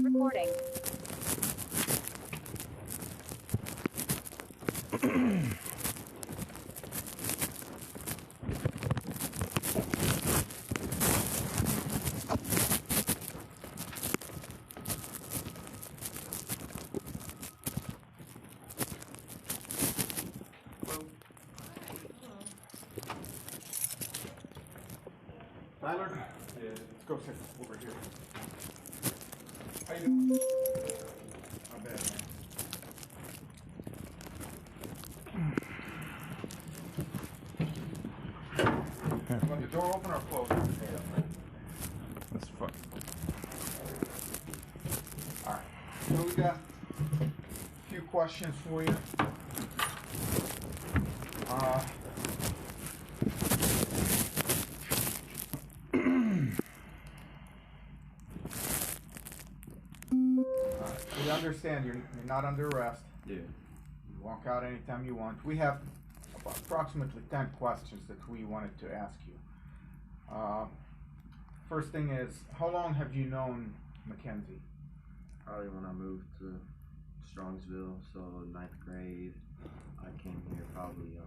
Recording. Tyler? Yeah, let's go sit over here. How you doing? Not bad, man. Want the door open or closed? That's fine. Alright, so we got a few questions for you. We understand you're not under arrest. Yeah. You walk out anytime you want. We have approximately 10 questions that we wanted to ask you. First thing is, how long have you known Mackenzie? Probably when I moved to Strongsville, so 9th grade. I came here probably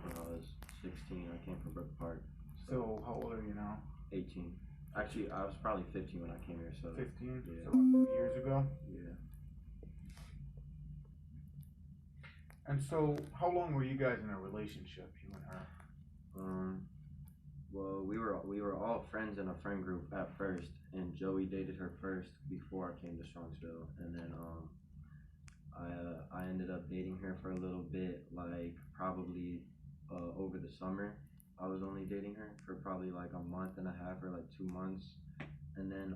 when I was 16. I came from Brook Park. So how old are you now? 18. Actually, I was probably 15 when I came here. So 15? Yeah. So about 2 years ago? Yeah. And so, how long were you guys in a relationship, you and her? Well, we were all friends in a friend group at first, and Joey dated her first before I came to Strongsville, and then I ended up dating her for a little bit, like probably over the summer. I was only dating her for probably like a month and a half or like 2 months, and then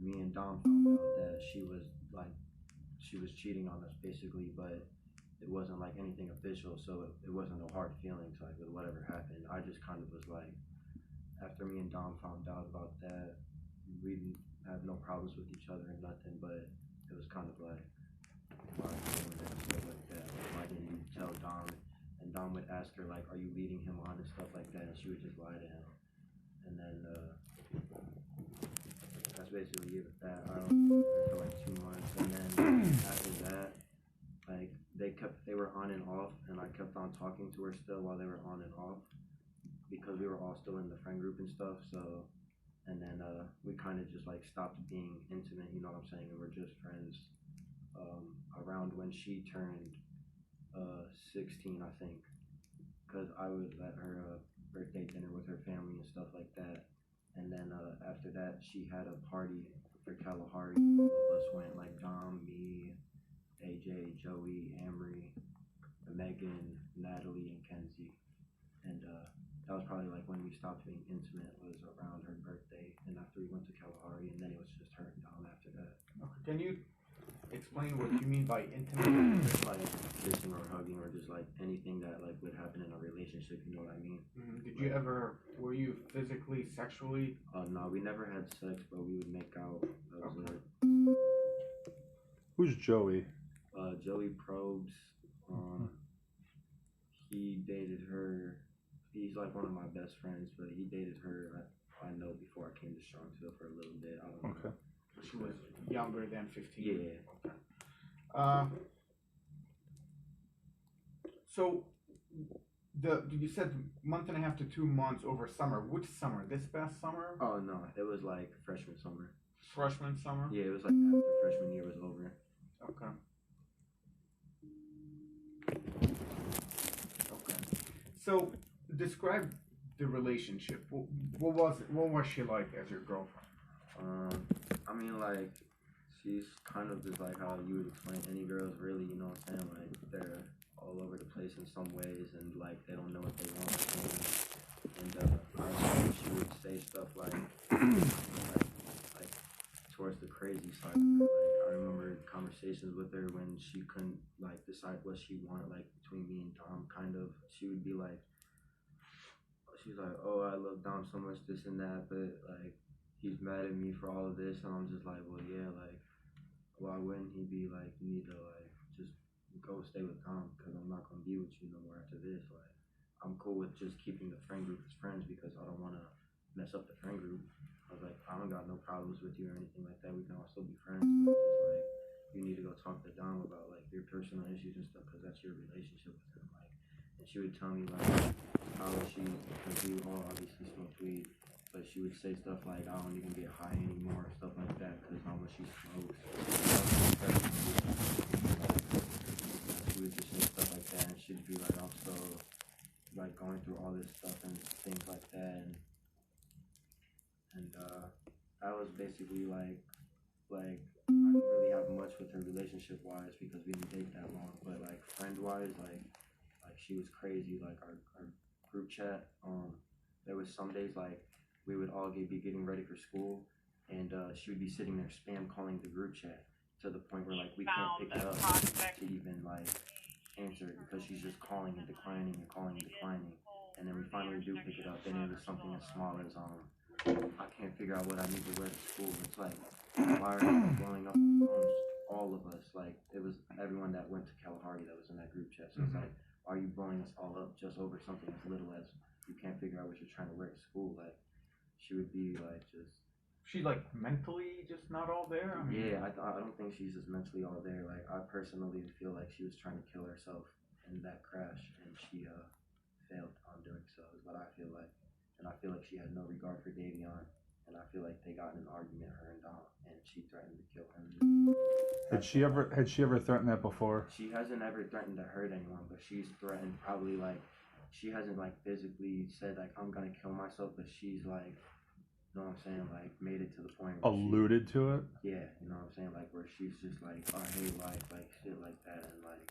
me and Dom found out that she was cheating on us basically, but it wasn't like anything official, so it wasn't no hard feelings like with whatever happened. I just kind of was like, after me and Dom found out about that, we didn't have no problems with each other and nothing, but it was kind of like, why are you doing that and stuff like that? Why didn't you tell Dom? And Dom would ask her like, are you leading him on and stuff like that, and she would just lie to him. And then that's basically it with that. I don't know for like 2 months, and then after that, like they were on and off, and I kept on talking to her still while they were on and off, because we were all still in the friend group and stuff. So, and then we kind of just like stopped being intimate, you know what I'm saying? We were just friends. Around when she turned 16, I think, because I was at her birthday dinner with her family and stuff like that. And then after that, she had a party for Kalahari. All of us went, like Dom, me, AJ, Joey, Amory, Megan, Natalie, and Kenzie. And that was probably like when we stopped being intimate, was around her birthday, and after we went to Kalahari, and then it was just her and Dom after that. Okay. Can you explain what you mean by intimate? Just like kissing or hugging or just like anything that like would happen in a relationship, you know what I mean? Did you ever, were you physically, sexually? No, we never had sex, but we would make out. That was it. Who's Joey? Joey Probes. He dated her. He's like one of my best friends, but he dated her. I know before I came to Strongsville for a little bit. I don't know. Okay. She was younger than 15. Yeah. Okay. So, you said month and a half to 2 months over summer. Which summer? This past summer? Oh no, it was like freshman summer. Freshman summer? Yeah, it was like after freshman year was over. Okay. Okay. So, describe the relationship. What was she like as your girlfriend? I mean, like, she's kind of just like how you would explain any girls, really, you know what I'm saying? Like, they're all over the place in some ways, and like, they don't know what they want. And I remember she would say stuff like towards the crazy side of her. Like, I remember conversations with her when she couldn't like decide what she wanted, like between me and Dom, kind of. She would be like, she's like, oh, I love Dom so much, this and that, but like, he's mad at me for all of this. And I'm just like, well, yeah, like, why wouldn't he be like, you need to like just go stay with Dom, because I'm not gonna be with you no more after this. Like, I'm cool with just keeping the friend group as friends because I don't want to mess up the friend group. I was like, I don't got no problems with you or anything like that. We can all personal issues and stuff, because that's your relationship with him. Like, and she would tell me like how she, because we all obviously smoked weed, but she would say stuff like, I don't even get high anymore, stuff like that, because how much she smokes. She would just say stuff like that, and she'd be like, I'm so like going through all this stuff and things like that, and that was basically like I didn't really have much with her relationship wise because we didn't date that long, but like friend wise, like she was crazy. Like our group chat, there was some days like we would all be getting ready for school, and she would be sitting there spam calling the group chat to the point where like we can't pick it up to even like answer it because she's just calling and declining and calling and declining, and then we finally do pick it up, and it was something as small as I can't figure out what I need to wear to school. It's like, why are you blowing up on phones? All of us, like, it was everyone that went to Kalahari that was in that group chat. So it's like, why are you blowing us all up just over something as little as you can't figure out what you're trying to wear at school? Like, she would be like, just. She like mentally just not all there? I mean, yeah, I don't think she's just mentally all there. Like, I personally feel like she was trying to kill herself in that crash, and she failed on doing so, is what I feel like. And I feel like she had no regard for Davion, and I feel like they got in an argument, her and Dom, and she threatened to kill him. Had she ever threatened that before? She hasn't ever threatened to hurt anyone, but she's threatened probably like, she hasn't like physically said like I'm gonna kill myself, but she's like, you know what I'm saying, like made it to the point where alluded to it. Yeah, you know what I'm saying, like where she's just like, I hate life, like shit like that, and like,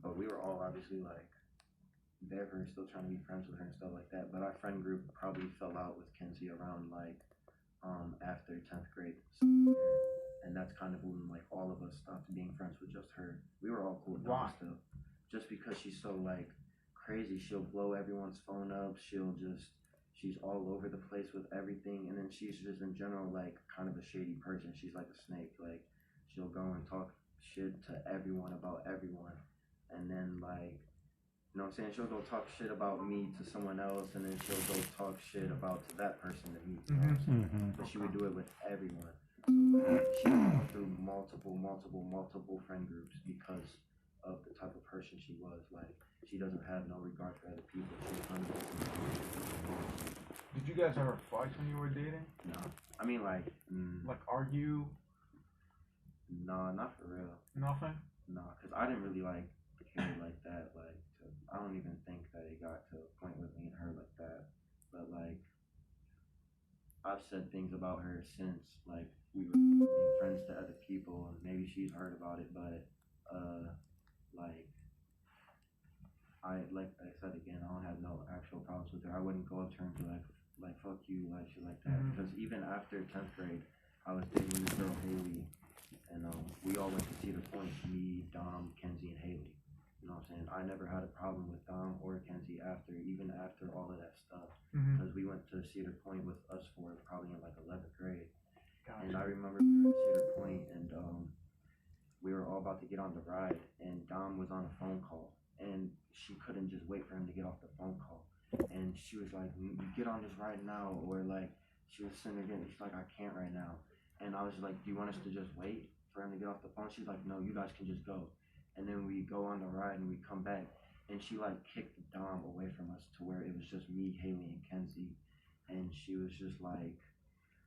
but we were all obviously like. They're still trying to be friends with her and stuff like that, but our friend group probably fell out with Kenzie around like after 10th grade, and that's kind of when like all of us stopped being friends with just her. We were all cool with Dom still, just because she's so like crazy. She'll blow everyone's phone up. She's all over the place with everything, and then she's just in general like kind of a shady person. She's like a snake. Like she'll go and talk shit to everyone about everyone, and then like. You know what I'm saying? She'll go talk shit about me to someone else, and then she'll go talk shit about to that person to me. You know what I'm saying? But she would do it with everyone. So she went through multiple friend groups because of the type of person she was. Like, she doesn't have no regard for other people. She's unbelievable. Did you guys ever fight when you were dating? No. I mean, like argue? No, not for real. Nothing? No, because I didn't really like care like that. Like, I don't even think that it got to a point with me and her like that. But like, I've said things about her since like we were being friends to other people, and maybe she's heard about it. But like I said again, I don't have no actual problems with her. I wouldn't go up to her and be like fuck you, like shit like that. Because even after 10th grade, I was dating this girl Haley, and we all went to Cedar Point. Me, Dom, Kenzie, and Haley. You know what I'm saying? I never had a problem with Dom or Kenzie even after all of that stuff. Because we went to Cedar Point with us four probably in like 11th grade. Gotcha. And I remember we were at Cedar Point, and we were all about to get on the ride, and Dom was on a phone call, and she couldn't just wait for him to get off the phone call. And she was like, you get on this ride now, or like, she was sitting there she's like, I can't right now. And I was like, do you want us to just wait for him to get off the phone? She's like, no, you guys can just go. And then we go on the ride and we come back, and she like kicked Dom away from us to where it was just me, Haley, and Kenzie. And she was just like,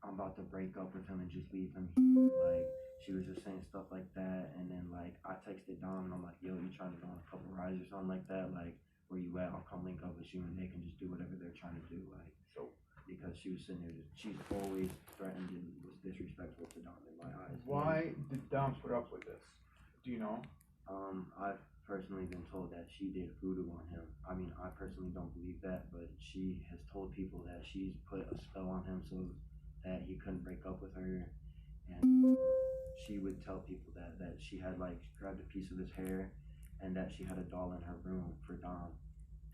I'm about to break up with him and just leave him here. Like, she was just saying stuff like that. And then like I texted Dom and I'm like, yo, you trying to go on a couple rides or something like that? Like, where you at? I'll come link up with you and they can just do whatever they're trying to do. Like, so because she was sitting there, she's always threatened and was disrespectful to Dom in my eyes. Why did Dom put up with this? Do you know? I've personally been told that she did voodoo on him. I mean, I personally don't believe that, but she has told people that she's put a spell on him so that he couldn't break up with her. And she would tell people that she had like grabbed a piece of his hair, and that she had a doll in her room for Dom,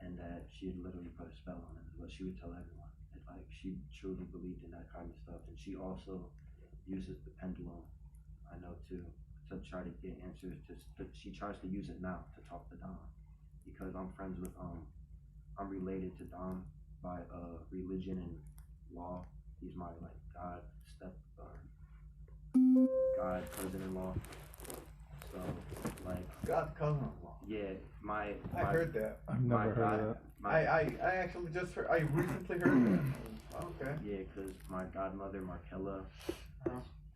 and that she had literally put a spell on him, is what she would tell everyone. And like, she truly believed in that kind of stuff. And she also uses the pendulum, I know too, to try to get answers. She tries to use it now to talk to Dom, because I'm friends with I'm related to Dom by religion and law. He's my like God cousin-in-law. God cousin-in-law. Yeah, I heard that. I've never heard of that. I actually just heard. I recently heard that. Okay. Yeah, because my godmother Markella,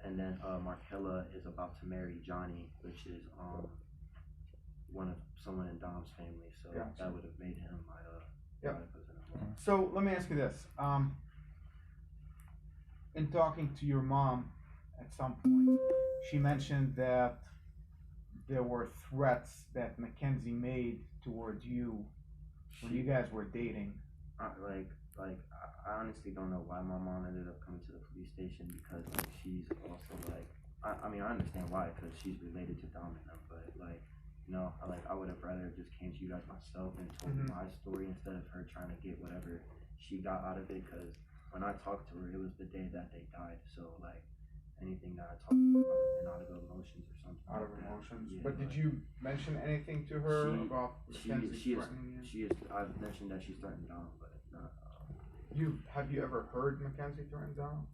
and then Markella is about to marry Johnny, which is someone in Dom's family. So Gotcha. that would have made him my Yep. my cousin-in-law. So let me ask you this. In talking to your mom at some point, she mentioned that there were threats that Mackenzie made towards you when you guys were dating. I honestly don't know why my mom ended up coming to the police station because like she's also like I mean I understand why because she's related to Dom and them, but like you know I would have rather just came to you guys myself and told my story instead of her trying to get whatever she got out of it, because when I talked to her it was the day that they died, so like anything that I talked about might have been out of emotions or something. Out of like that. emotions. Yeah, But did you mention anything to her about Mackenzie threatening you? I've mentioned that she's threatened Dom, but not. Have you ever heard Mackenzie threaten Dom?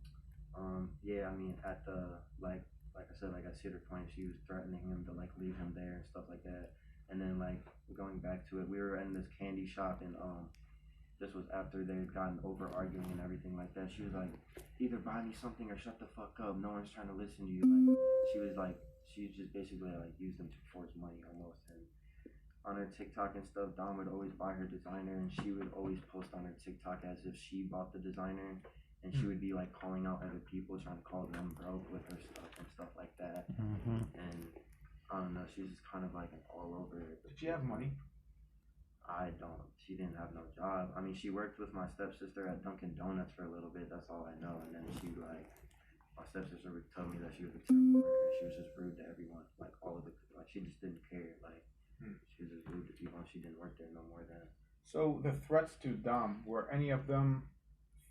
Yeah, I mean at the like I said, like at Cedar Point, she was threatening him to like leave him there and stuff like that. And then like going back to it, we were in this candy shop and this was after they had gotten over arguing and everything like that. She was like, either buy me something or shut the fuck up. No one's trying to listen to you. Like she just basically like used them to force money almost. And on her TikTok and stuff, Dom would always buy her designer, and she would always post on her TikTok as if she bought the designer, and she would be like calling out other people, trying to call them broke with her stuff and stuff like that. And I don't know, she's just kind of like an all over. Did she have money? She didn't have no job. I mean, she worked with my stepsister at Dunkin' Donuts for a little bit, that's all I know. And then she like, my stepsister would tell me that she was a terrible worker. She was just rude to everyone, like all of the, like she just didn't care. Like she was just rude to people and she didn't work there no more than. So the threats to Dom, were any of them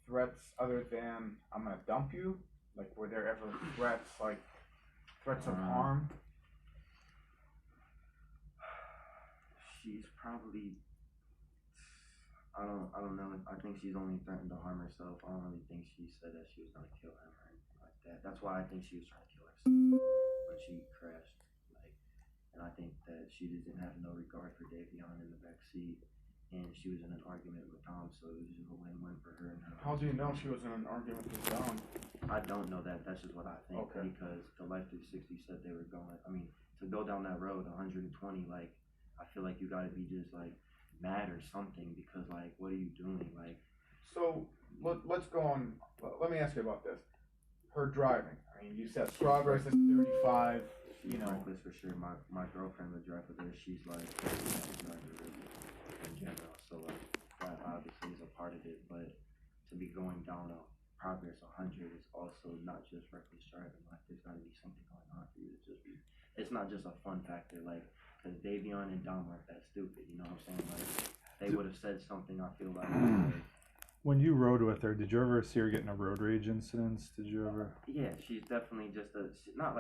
threats other than I'm gonna dump you? Like were there ever threats like threats of harm? She's probably, I don't know. I think she's only threatened to harm herself. I don't really think she said that she was gonna kill him or anything like that. That's why I think she was trying to kill herself when she crashed. Like, and I think that she didn't have no regard for Davion in the back seat, and she was in an argument with Dom, so it was just a win-win for her and her. How do you know she was in an argument with Dom? I don't know that. That's just what I think. Okay. Because the Life 360 said they were going. I mean, to go down that road 120, like. I feel like you gotta be just like mad or something, because like what are you doing? Like, so let's go on. Let me ask you about this. Her driving. I mean, you said Strawberries is 35. she's reckless for sure. My girlfriend would drive with her. She's like in general, so like that obviously is a part of it. But to be going down a Progress 100 is also not just reckless driving. Like there's gotta be something going on for you to just be. It's not just a fun factor. Like. Because Davion and Dom aren't that stupid, you know what I'm saying? Like, they would have said something, I feel like. When you rode with her, did you ever see her get in a road rage incidents? Did you ever? Yeah, she's definitely just not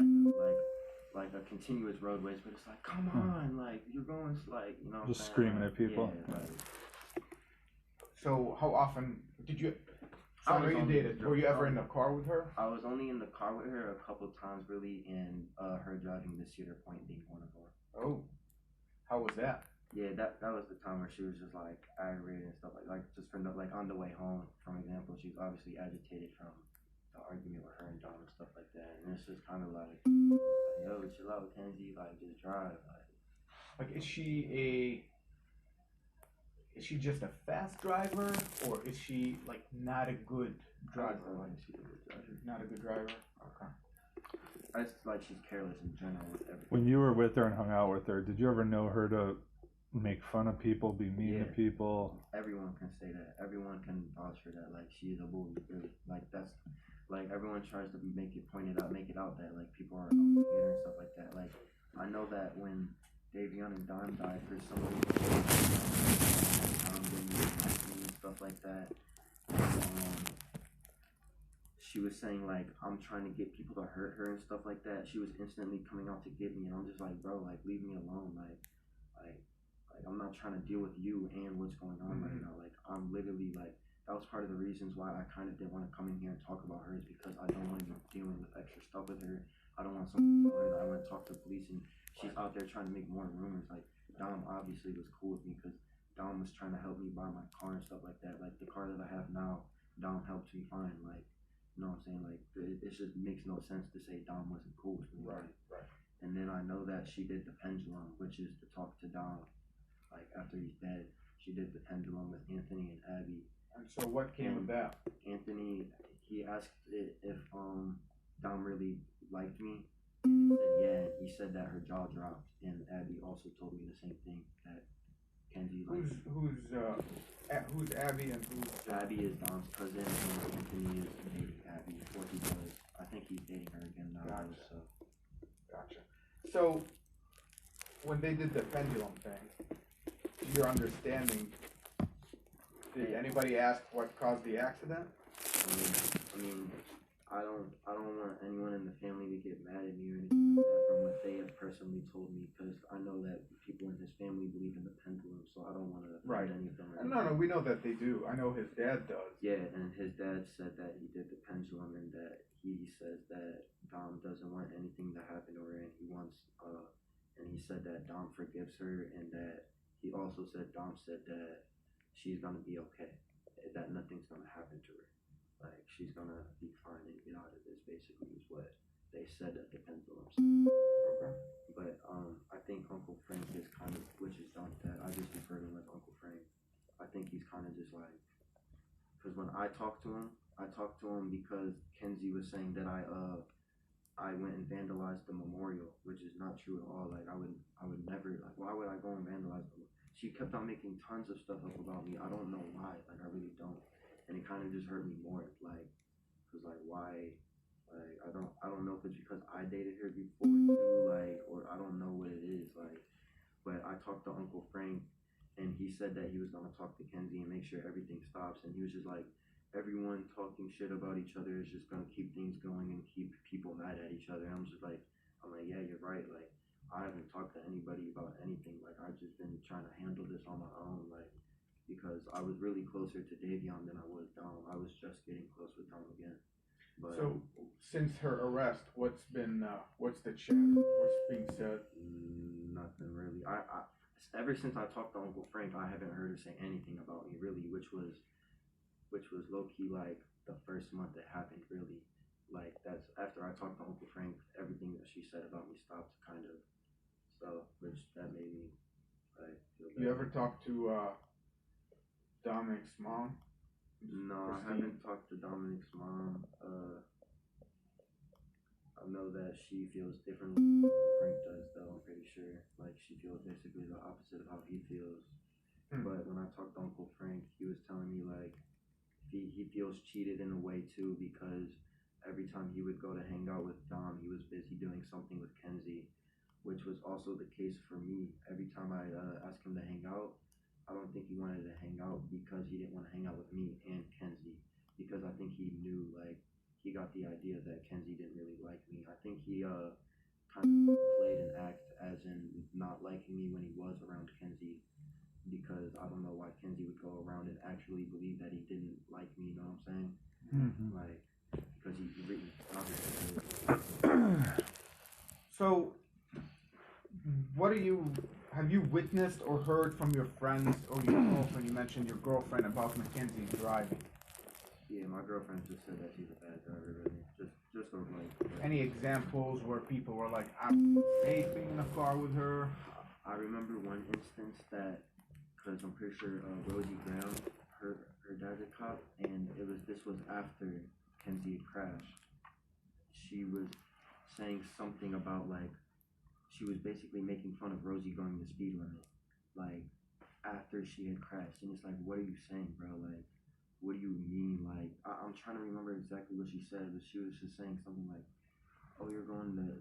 like a continuous roadways, but it's like, come on, like, you're going, like, you know what I'm saying? Just screaming at people. Yeah, like, so how often did you? So you dated. Were you ever in the car with her? I was only in the car with her a couple times, really, and her driving to Cedar Point being one of them. Oh, how was that? Yeah, that was the time where she was just like aggravated and stuff like just from like on the way home, from example, she's obviously agitated from the argument with her and Dom and stuff like that, and it's just kind of like, yo, chill out, Mackenzie, like just drive, like is she just a fast driver, or is she like not a good driver? She's a good driver. Not a good driver. Okay. It's like she's careless in general with everything. When you were with her and hung out with her, did you ever know her to make fun of people, be mean to people? Everyone can say that. Everyone can vouch for that. Like she's a bully, really. Like that's like everyone tries to make it out that like people are out to get her and stuff like that. Like I know that when Davion and Don died, for some reason, and stuff like that. She was saying like I'm trying to get people to hurt her and stuff like that. She was instantly coming out to get me, and I'm just like, bro, like leave me alone. Like I'm not trying to deal with you and what's going on right now. Like I'm literally like that was part of the reasons why I kind of didn't want to come in here and talk about her, is because I don't want to be dealing with extra stuff with her. I don't want someone to tell her that I went and talked to the police and she's out there trying to make more rumors. Like, Dom obviously was cool with me because Dom was trying to help me buy my car and stuff like that. Like, the car that I have now, Dom helped me find. Like, you know what I'm saying? Like, it just makes no sense to say Dom wasn't cool with me. Right. And then I know that she did the pendulum, which is to talk to Dom. Like, after he's dead, she did the pendulum with Anthony and Abby. And so what came of that? Anthony, he asked if Dom really liked me. And he said yeah. He said that her jaw dropped. And Abby also told me the same thing, that Kenzie liked me. Who's Abby and who's? Abby is Dom's cousin, and Anthony is dating Abby. Or he was. I think he's dating her again now. Gotcha. Gotcha. So when they did the pendulum thing, to your understanding, did anybody ask what caused the accident? I mean, I don't want anyone in the family to get mad at me or anything like that from what they have personally told me, because I know that people in his family believe in the pendulum, so I don't want to offend any of them. No, we know that they do. I know his dad does. Yeah, and his dad said that he did the pendulum and that he says that Dom doesn't want anything to happen to her, and he wants, and he said that Dom forgives her, and that he also said Dom said that she's gonna be okay, that nothing's gonna happen to her. Like, she's gonna be fine and get out of this, basically, is what they said at the pendulum. Okay. But I think Uncle Frank is kind of, which is Dom's dad, I just refer to him as Uncle Frank. I think he's kind of just like, because when I talked to him because Kenzie was saying that I went and vandalized the memorial, which is not true at all. Like, I would never, like, why would I go and vandalize them? She kept on making tons of stuff up about me. I don't know why, like, I really don't. And it kind of just hurt me more, like, cause like, why, like, I don't know if it's because I dated her before too, like, or I don't know what it is, like, but I talked to Uncle Frank, and he said that he was gonna talk to Kenzie and make sure everything stops, and he was just like, everyone talking shit about each other is just gonna keep things going and keep people mad at each other. And I'm like, yeah, you're right, like, I haven't talked to anybody about anything, like, I've just been trying to handle this on my own, like, because I was really closer to Davion than I was Dom. I was just getting close with Dom again. But so since her arrest, what's the chatter? What's being said? Nothing really. I ever since I talked to Uncle Frank, I haven't heard her say anything about me really, which was low key like the first month it happened really. Like, that's after I talked to Uncle Frank, everything that she said about me stopped kind of. So which that made me like feel better. You ever talk to Dominic's mom? No, I haven't talked to Dominic's mom. I know that she feels differently than Frank does, though, I'm pretty sure. Like, she feels basically the opposite of how he feels. But when I talked to Uncle Frank, he was telling me, like, he feels cheated in a way, too, because every time he would go to hang out with Dom, he was busy doing something with Kenzie, which was also the case for me. Every time I asked him to hang out, I don't think he wanted to hang out because he didn't want to hang out with me and Kenzie, because I think he knew, like, he got the idea that Kenzie didn't really like me. I think he kind of played an act as in not liking me when he was around Kenzie, because I don't know why Kenzie would go around and actually believe that he didn't like me, you know what I'm saying? Mm-hmm. Like, because he really obviously. So have you witnessed or heard from your friends or your girlfriend? You mentioned your girlfriend about Mackenzie driving. Yeah, my girlfriend just said that she's a bad driver, really. Just sort of like. Any examples where people were like, I'm safe being in the car with her? I remember one instance that, because I'm pretty sure Rosie Graham, her dad's a cop, and this was after Kenzie had crashed. She was saying something about, like, she was basically making fun of Rosie going the speed limit, like, after she had crashed. And it's like, what are you saying, bro? Like, what do you mean? Like, I'm trying to remember exactly what she said, but she was just saying something like, oh, you're going 35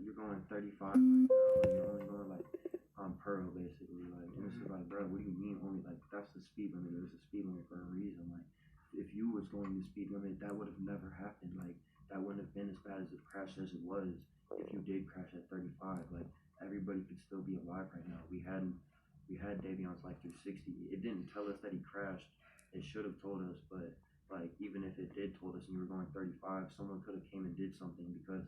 right now, and you're only going, like, on Pearl, basically. Like, and it's just like, bro, what do you mean only? Like, that's the speed limit. There's a speed limit for a reason. Like, if you was going the speed limit, that would have never happened. Like, that wouldn't have been as bad as the crash as it was if you did crash at 35. Like, everybody could still be alive right now. We had Davion's life through 60. It didn't tell us that he crashed. It should have told us, but, like, even if it did told us and you were going 35, someone could have came and did something, because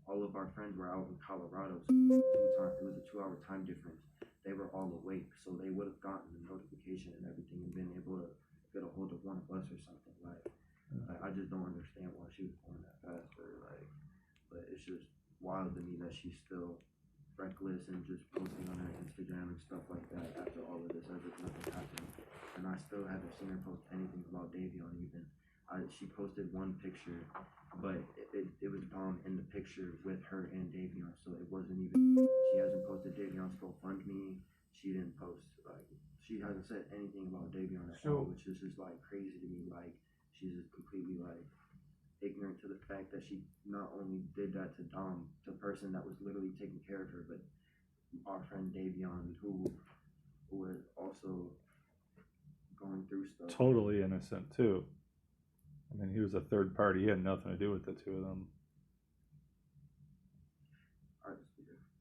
all of our friends were out in Colorado, so it was a 2-hour time difference. They were all awake, so they would have gotten the notification and everything and been able to get a hold of one of us or something. Like I just don't understand why she was going that fast, but it's just wild to me that she's still reckless and just posting on her Instagram and stuff like that after all of this, as if nothing happened. And I still haven't seen her post anything about Davion even. She posted one picture, but it was Dom in the picture with her and Davion, so it wasn't even, she hasn't posted Davion's GoFundMe, she didn't post, like, she hasn't said anything about Davion at all, which is just, like, crazy to me. Like, she's just completely, like, ignorant to the fact that she not only did that to Dom, the person that was literally taking care of her, but our friend Davion, who was also going through stuff. Totally innocent, too. I mean, he was a third party. He had nothing to do with the two of them.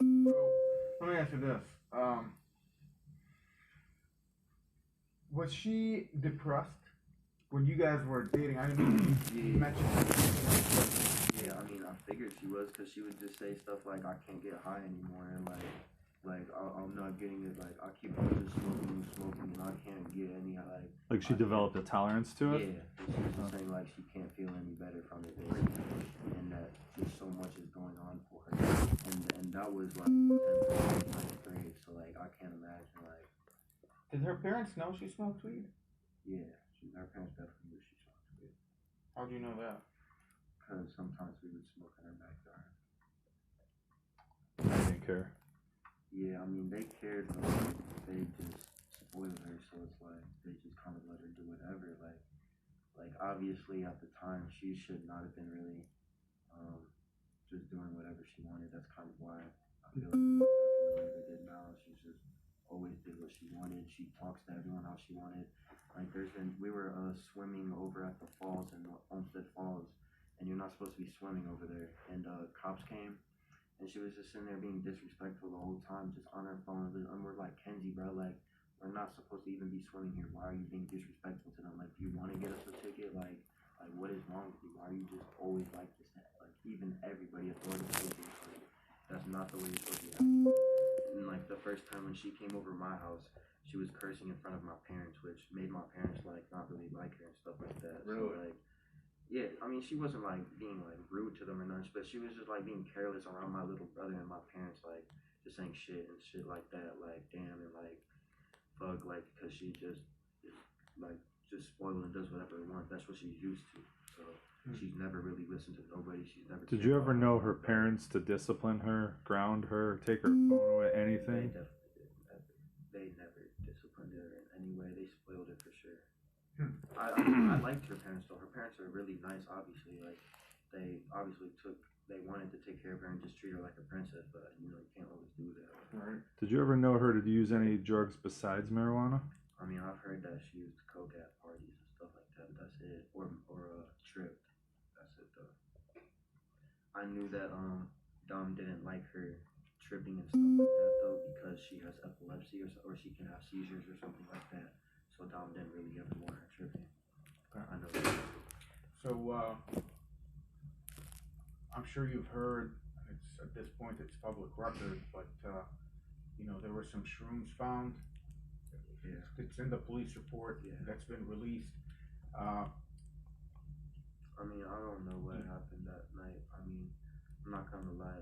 So, let me ask you this. Was she depressed when you guys were dating? I mean, you mentioned yeah, I mean, I figured she was, because she would just say stuff like, I can't get high anymore, and like I'm not getting it, like I keep on just smoking and I can't get any, like she developed a tolerance to it. Yeah, she was just saying like she can't feel any better from it, basically, and that just so much is going on for her, and that was like 10th, 9th grade, so like I can't imagine like. Did her parents know she smoked weed? Yeah, her parents definitely knew she smoked weed. How'd you know that? Because sometimes we would smoke in her backyard. I didn't care. Yeah, I mean, they cared, but they just spoiled her, so it's like, they just kind of let her do whatever, like obviously at the time, she should not have been really, just doing whatever she wanted. That's kind of why I feel like things happen the way they did now. She just always did what she wanted. She talks to everyone how she wanted. Like, we were, swimming over at the falls in Olmsted Falls, and you're not supposed to be swimming over there, and, cops came. And she was just sitting there being disrespectful the whole time, just on her phone. And we're like, Kenzie, bro, like, we're not supposed to even be swimming here. Why are you being disrespectful to them? Like, do you want to get us a ticket? Like, what is wrong with you? Why are you just always like this? Like, even everybody authority told you, like, that's not the way you're supposed to be acting. And, like, the first time when she came over my house, she was cursing in front of my parents, which made my parents, like, not really like her and stuff like that. Really? So, like, yeah, I mean, she wasn't, like, being, like, rude to them or nothing, but she was just, like, being careless around my little brother and my parents, like, just saying shit and shit like that, like, damn, and, like, fuck, like, because she just spoiled and does whatever she wants. That's what she's used to, so she's never really listened to nobody. She's never. Did you ever know her parents to discipline her, ground her, take her phone away, anything? They definitely didn't. They never disciplined her in any way. They spoiled her for sure. I liked her parents though. Her parents are really nice, obviously. Like, they obviously they wanted to take care of her and just treat her like a princess, but you know, you can't always do that. Right. Did you ever know her to use any drugs besides marijuana? I mean, I've heard that she used coke at parties and stuff like that, but that's it. Or tripped. That's it though. I knew that Dom didn't like her tripping and stuff like that though, because she has epilepsy or she can have seizures or something like that. So Dom didn't really ever want her tripping. I know that. So, I'm sure you've heard, at this point it's public record, but, you know, there were some shrooms found. Yeah. It's in the police report. Yeah. That's been released. I mean, I don't know what happened that night. I mean, I'm not gonna lie.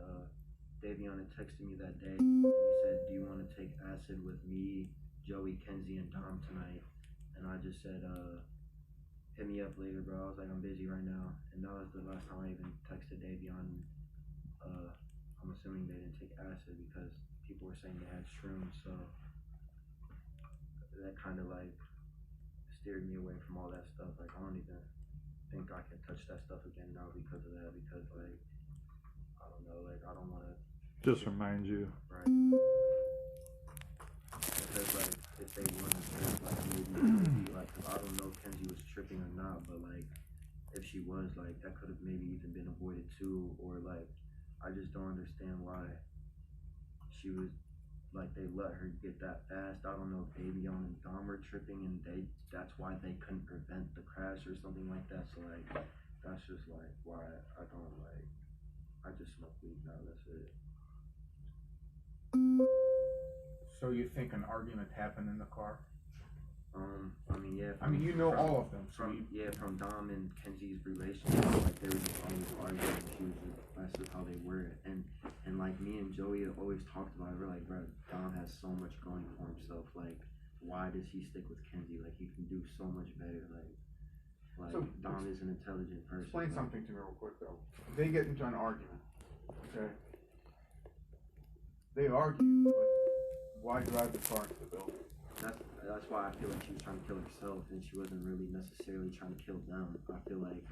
Davion had texted me that day, and he said, "Do you want to take acid with me, Joey, Kenzie, and Dom tonight?" And I just said, "Hit me up later, bro." I was like, "I'm busy right now." And that was the last time I even texted Davion. I'm assuming they didn't take acid because people were saying they had shrooms, so that kind of like steered me away from all that stuff. Like, I don't even think I can touch that stuff again now because of that, because like, I don't know, like, I don't want to Just remind you. right, because like, if they wanted to, like, maybe like, cause I don't know if Kenzie was tripping or not, but like, if she was, like, that could have maybe even been avoided too, or like, I just don't understand why she was, like, they let her get that fast. I don't know if Davion and Dom were tripping and that's why they couldn't prevent the crash or something like that. So like, that's just like why I don't like, I just smoke weed now. That's it. So you think an argument happened in the car? I mean, yeah. I mean, you know all of them. So From Dom and Kenzie's relationship, like they were just always arguing. She was just, that's just how they were. And like me and Joey have always talked about it. We're like, bro, Dom has so much going for himself. Like, why does he stick with Kenzie? Like, he can do so much better. Like So, Dom is an intelligent person. explain something to me real quick though. They get into an argument. Okay. They argue, but why drive the car into the building? That's why I feel like she was trying to kill herself, and she wasn't really necessarily trying to kill them. I feel like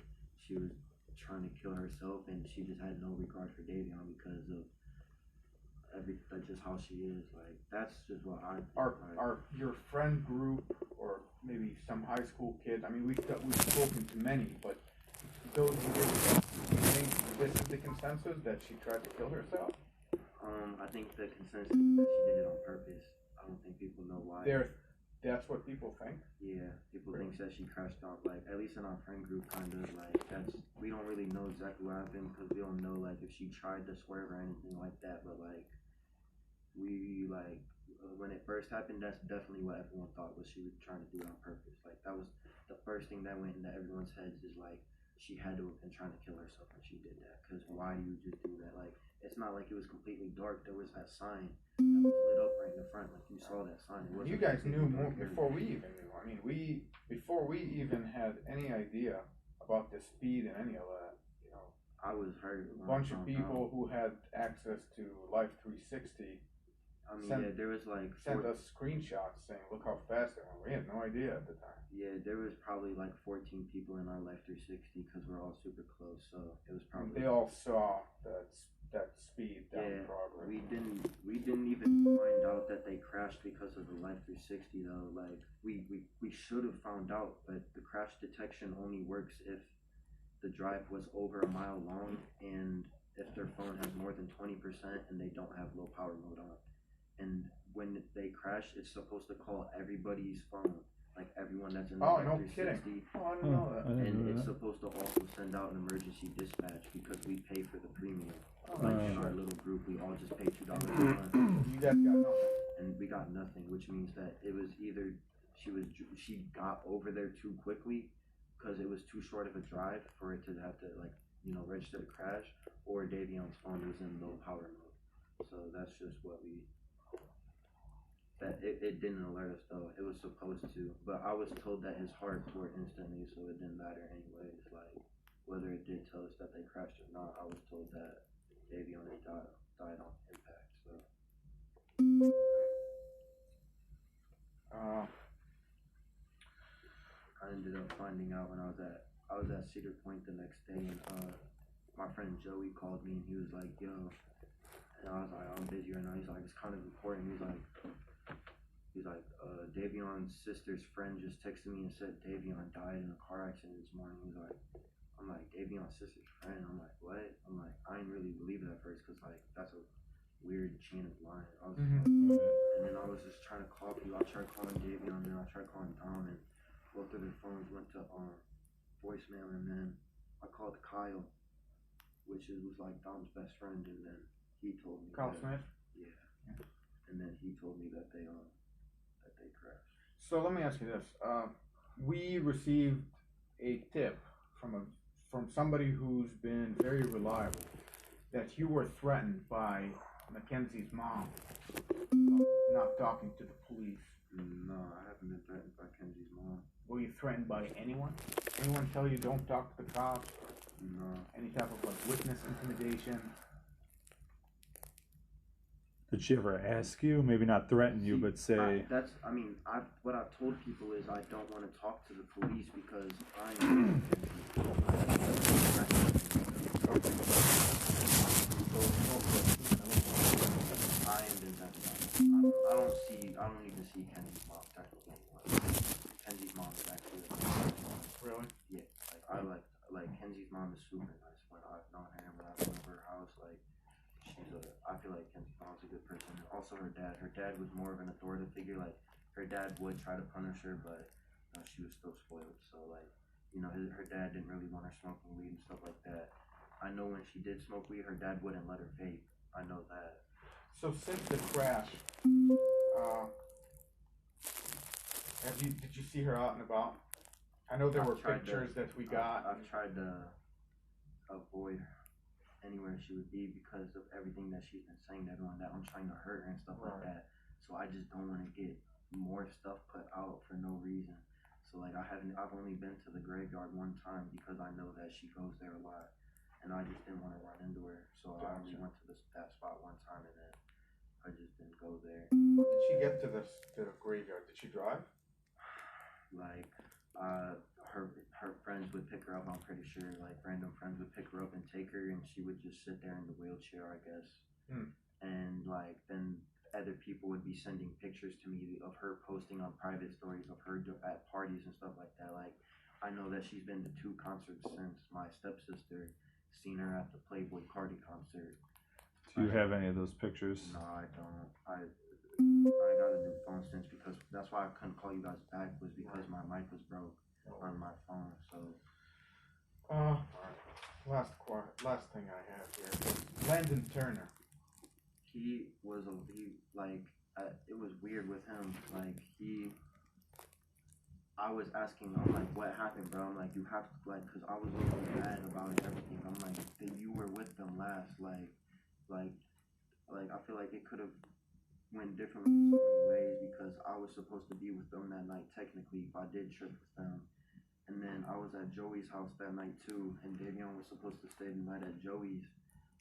she was trying to kill herself, and she just had no regard for Davion because of that's just how she is. Like, that's just what I Are your friend group, or maybe some high school kids? I mean, we've spoken to many, but those who did, do you think this is the consensus that she tried to kill herself? I think the consensus is that she did it on purpose. I don't think people know why. That's what people think? Yeah, people think that she crashed out, like, at least in our friend group, kind of, like, we don't really know exactly what happened, because we don't know, like, if she tried to swerve or anything like that, but, like, when it first happened, that's definitely what everyone thought was she was trying to do it on purpose. Like, that was the first thing that went into everyone's heads is, like, she had to have been trying to kill herself when she did that, because why do you just do that? Like, it's not like it was completely dark. There was that sign that was lit up right in the front. Like, you saw that sign. You guys knew more before we even knew. I mean, before we even had any idea about the speed and any of that, you know. I was hurt. A bunch of people who had access to Life 360 there was like sent us screenshots saying, look how fast they went. We had no idea at the time. Yeah, there was probably like 14 people in our Life 360 because we're all super close, so it was probably... They all saw that speed down progress. We didn't even find out that they crashed because of the Life 360 though. Like, we should have found out, but the crash detection only works if the drive was over a mile long and if their phone has more than 20% and they don't have low power mode on. And when they crash, it's supposed to call everybody's phone, like everyone that's in the Life 360. Oh, I didn't know that. And it's supposed to also send out an emergency dispatch because we pay for the premium. In our little group, we all just pay $2 a month. You guys got nothing. And we got nothing, which means that it was either she got over there too quickly because it was too short of a drive for it to have to, like, you know, register the crash, or Davion's phone was in low power mode. So that's just what it didn't alert us though. It was supposed to, but I was told that his heart tore instantly, so it didn't matter anyways. Like, whether it did tell us that they crashed or not, I was told that Davion had died on impact. So I ended up finding out when I was at Cedar Point the next day, and my friend Joey called me and he was like, yo, and I was like, I'm busy right now. He's like, it's kind of important. He's like, Davion's sister's friend just texted me and said Davion died in a car accident this morning. He's like, I'm like, Davion's sister's friend? I'm like, what? I'm like, I didn't really believe it at first because, like, that's a weird chain of lying. I was like, and then I was just trying to call people. I tried calling Davion, and I tried calling Dom, and both of their phones went to voicemail, and then I called Kyle, which was like Dom's best friend, and then he told me Kyle Smith? Yeah. And then he told me that they crashed. So let me ask you this. We received a tip from somebody who's been very reliable that you were threatened by Mackenzie's mom not talking to the police. No, I haven't been threatened by Kenzie's mom. Were you threatened by anyone? Anyone tell you don't talk to the cops? No. Any type of, like, witness intimidation? Did she ever ask you? Maybe not threaten you, but say... What I've told people is I don't want to talk to the police because I'm... I don't even see Kenzie's mom technically anymore. Kenzie's mom is actually... Really? Yeah. Like Kenzie's mom is super nice. When I've known her and when I've been over her house, like, I feel like Kenzie's mom's a good person. And also her dad was more of an authoritative figure. Like, her dad would try to punish her, but she was still spoiled. So, like, you know, her dad didn't really want her smoking weed and stuff like that. I know when she did smoke weed, her dad wouldn't let her vape. I know that. So since the crash, did you see her out and about? I know there were pictures that we got. I've tried to avoid anywhere she would be because of everything that she's been saying to everyone, that I'm trying to hurt her and stuff like that. So I just don't want to get more stuff put out for no reason. So like I've only been to the graveyard one time because I know that she goes there a lot, and I just didn't want to run into her. So I only went to that spot one time, and then I just didn't go there. How did she get to the graveyard? Did she drive? Like her friends would pick her up. I'm pretty sure, like random friends would pick her up and take her, and she would just sit there in the wheelchair, I guess. And like then other people would be sending pictures to me of her posting on private stories of her at parties and stuff like that. Like I know that she's been to 2 concerts since my stepsister seen her at the Playboy Cardi concert. Do you have any of those pictures? No, I don't. I got a new phone since, because that's why I couldn't call you guys back, was because my mic was broke on my phone. So last thing I have here is Landon Turner. It was weird with him. Like I was asking, I'm like, what happened, bro? I'm like, you have to, like, cause I was really mad about everything. I'm like, that you were with them last, like I feel like it could have went differently in so many ways, because I was supposed to be with them that night technically if I did trip with them. And then I was at Joey's house that night too, and Davion was supposed to stay the night at Joey's,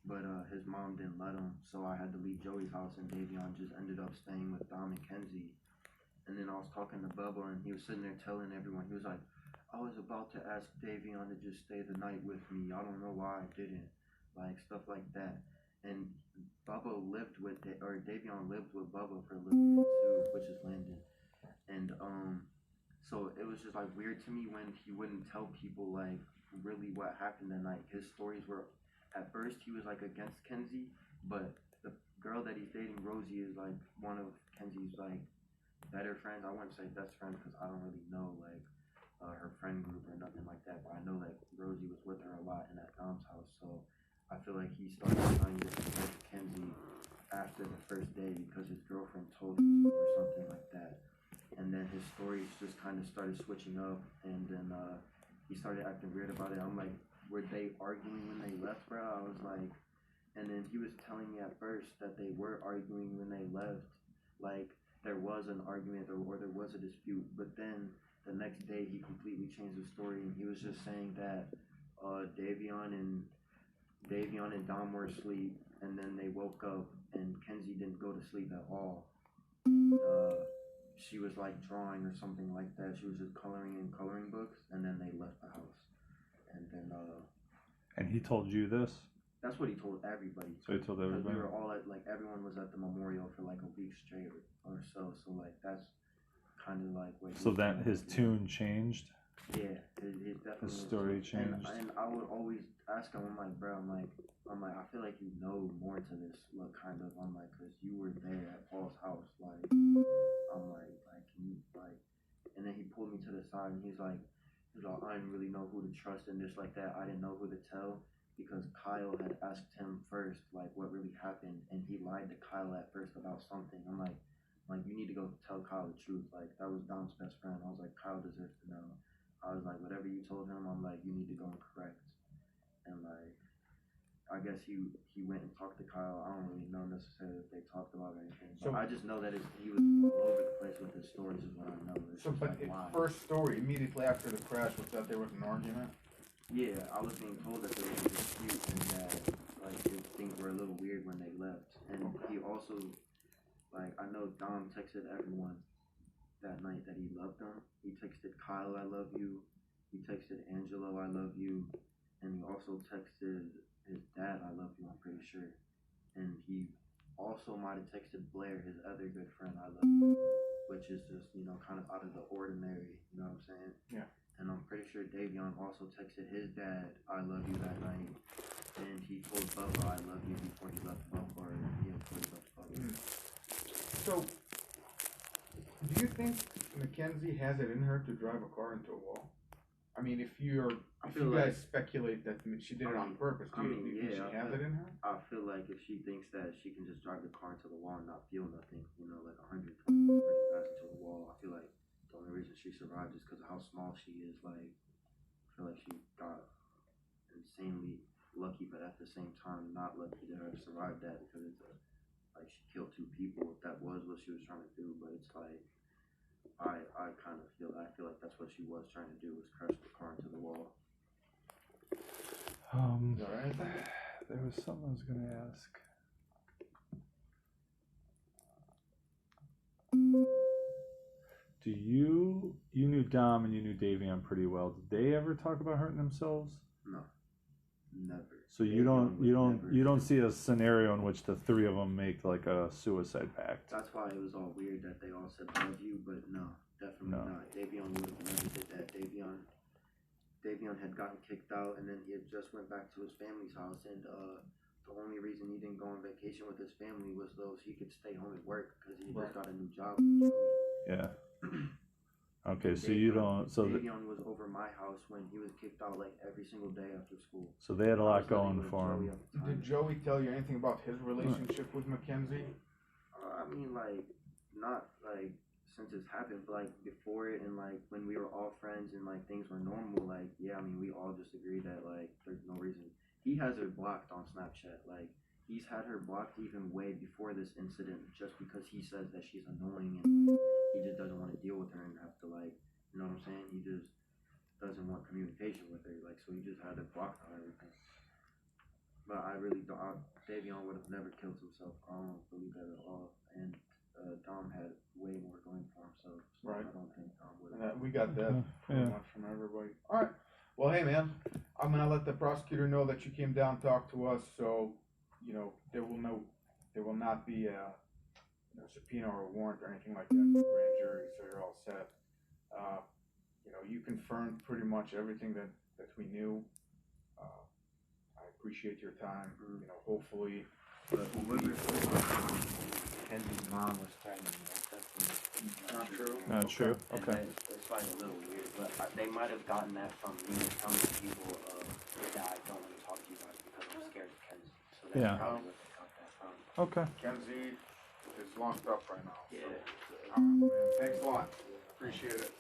but his mom didn't let him, so I had to leave Joey's house, and Davion just ended up staying with Dom and Mackenzie. And then I was talking to Bubba, and he was sitting there telling everyone, he was like, I was about to ask Davion to just stay the night with me. I don't know why I didn't. Like, stuff like that. And Bubba lived with, or Davion lived with Bubba for a little bit too, which is Landon. And so it was just like weird to me when he wouldn't tell people like really what happened that night. His stories were, at first he was like against Kenzie, but the girl that he's dating, Rosie, is like one of Kenzie's like better friends. I wouldn't say best friend because I don't really know like her friend group or nothing like that, but I know like Rosie was with her a lot in that Dom's house. So I feel like he started trying to protect Kenzie after the first day because his girlfriend told him to, or something like that. And then his stories just kind of started switching up, and then he started acting weird about it. I'm like, were they arguing when they left, bro? I was like, and then he was telling me at first that they were arguing when they left, like there was an argument or there was a dispute, but then the next day he completely changed the story, and he was just saying that Davion and Dom were asleep, and then they woke up, and Kenzie didn't go to sleep at all. She was like drawing or something like that. She was just coloring in coloring books, and then they left the house. And then And he told you this? That's what he told everybody. So he told everybody? We were all at, like, everyone was at the memorial for like a week straight or so. So like that's kind of like what. So that his tune changed? Yeah, it definitely. His story changed. And I would always ask him, I'm like, bro, I'm like, I feel like you know more to this, like, kind of. I'm like, cause you were there at Paul's house, like, I'm like, can you, like, and then he pulled me to the side, and he's like, I didn't really know who to trust and this like that. I didn't know who to tell because Kyle had asked him first, like, what really happened, and he lied to Kyle at first about something. I'm like, you need to go tell Kyle the truth. Like, that was Dom's best friend. I was like, Kyle deserves to know. I was like, whatever you told him, I'm like, you need to go and correct. And like, I guess he went and talked to Kyle. I don't really know necessarily if they talked about anything. But I just know that he was all over the place with his stories is what I know. It's so, but like, first story, immediately after the crash, was that there was an argument? Yeah, I was being told that there was a dispute and that like things were a little weird when they left. And he also, like, I know Dom texted everyone that night that he loved them. He texted Kyle, I love you. He texted Angelo, I love you. And he also texted his dad, I love you, I'm pretty sure. And he also might have texted Blair, his other good friend, I love you, which is just, kind of out of the ordinary, you know what I'm saying? Yeah. And I'm pretty sure Davion also texted his dad, I love you, that night. And he told Bubba, I love you, before he left Bubba, before he left Bubba. So, do you think Mackenzie has it in her to drive a car into a wall? I mean, if you guys speculate that she did it on purpose, do you think she has it in her? I feel like if she thinks that she can just drive the car into the wall and not feel nothing, you know, like 120 pretty fast into the wall, I feel like the only reason she survived is because of how small she is. Like, I feel like she got insanely lucky, but at the same time, not lucky to have survived that because it's like she killed 2 people. If that was what she was trying to do, but it's like I kind of feel like that's what she was trying to do, was crush the car into the wall. There was something I was gonna ask. Do you knew Dom and you knew Davion pretty well? Did they ever talk about hurting themselves? No, never. So you don't see a scenario in which the 3 of them make like a suicide pact. That's why it was all weird that they all said love you, but no, definitely not. Davion would have never did that. Davion had gotten kicked out, and then he had just went back to his family's house, and the only reason he didn't go on vacation with his family was so he could stay home and work because he just got a new job. Yeah. Okay, so you don't. So Davion was over my house when he was kicked out like every single day after school. So they had a lot going for him. Did Joey tell you anything about his relationship with Mackenzie? I mean, like, not like since it's happened, but like before it and like when we were all friends and like things were normal. Like, yeah, I mean, we all just agreed that like there's no reason. He has her blocked on Snapchat. Like, he's had her blocked even way before this incident, just because he says that she's annoying and like, he just doesn't want to deal with her and have to like, you know what I'm saying? He just doesn't want communication with her, like, so he just had her blocked on everything. But I really don't. Davion would have never killed himself. I don't believe that at all. And Dom had way more going for himself. So right. I don't think Dom would have. We got that pretty much from everybody. All right. Well, hey man, I'm gonna let the prosecutor know that you came down to talk to us. So, you know, there will not be a subpoena or a warrant or anything like that for grand jury. So you're all set. You know, you confirmed pretty much everything that we knew. I appreciate your time. You know, hopefully. But Kenzie's mom was pregnant. That's not true. Not true. Okay. It's like a little weird, but they might have gotten that from me telling people that I don't want to talk to you guys because I'm scared of Kenzie. So that's probably what they got that from. Okay. Kenzie is locked up right now. Yeah. So, man, thanks a lot. Appreciate it.